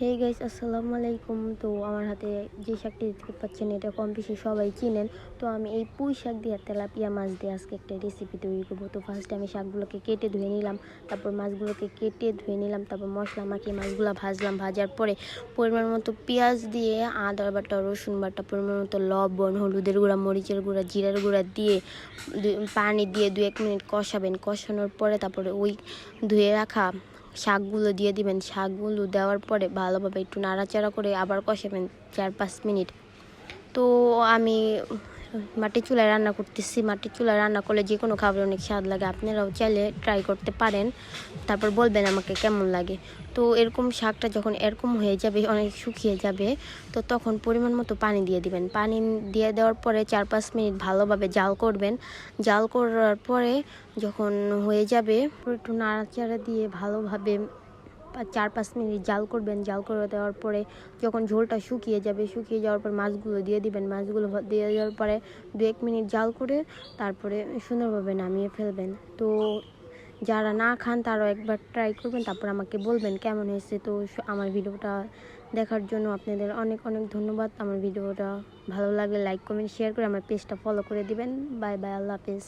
Hey guys, আসসালামু আলাইকুম। তো আমার হাতে যে শাকটি দেখতে পাচ্ছেন এটা কম বেশি সবাই চিনেন। তো আমি এই পুঁই শাক দিয়ে তেলাপিয়া মাছ দিয়ে আজকে একটা রেসিপি তৈরি করবো। তো ফার্স্টে আমি শাকগুলোকে কেটে ধুয়ে নিলাম, তারপর মাছগুলোকে কেটে ধুয়ে নিলাম, তারপর মশলা মাখিয়ে মাছগুলো ভাজলাম। ভাজার পরে পরিমাণ মতো পেঁয়াজ দিয়ে, আদা বাটা, রসুন বাটা, পরিমাণ মতো লবণ, হলুদের গুঁড়া, মরিচের গুঁড়া, জিরার গুঁড়া দিয়ে পানি দিয়ে 2-1 মিনিট কষাবেন। কষানোর পরে তারপরে ওই ধুয়ে রাখা শাকগুলো দিয়ে দিবেন। শাকগুলো দেওয়ার পরে ভালোভাবে একটু নাড়াচাড়া করে আবার কষাবেন 4-5 মিনিট। তো আমি মাটির চুলায় রান্না করতেছি। মাটির চুলায় রান্না করলে যে কোনো খাবার অনেক স্বাদ লাগে, আপনারাও চাইলে ট্রাই করতে পারেন, তারপর বলবেন আমাকে কেমন লাগে। তো এরকম শাকটা যখন এরকম হয়ে যাবে, অনেক শুকিয়ে যাবে, তো তখন পরিমাণ মতো পানি দিয়ে দিবেন। পানি দিয়ে দেওয়ার পরে 4-5 মিনিট ভালোভাবে জাল করবেন। জাল করার পরে যখন হয়ে যাবে একটু নাড়াচাড়া দিয়ে ভালোভাবে 4-5 মিনিট জাল করবেন। জাল করে দেওয়ার পরে যখন ঝোলটা শুকিয়ে যাবে, শুকিয়ে যাওয়ার পর মাছগুলো দিয়ে দিবেন। মাছগুলো দিয়ে দেওয়ার পরে 2-1 মিনিট জাল করে তারপরে সুন্দরভাবে নামিয়ে ফেলবেন। তো যারা না খান তারাও একবার ট্রাই করবেন, তারপর আমাকে বলবেন কেমন হয়েছে। তো আমার ভিডিওটা দেখার জন্য আপনাদের অনেক অনেক ধন্যবাদ। আমার ভিডিওটা ভালো লাগলে লাইক, কমেন্ট, শেয়ার করে আমার পেজটা ফলো করে দিবেন। বাই বাই, আল্লাহ হাফেজ।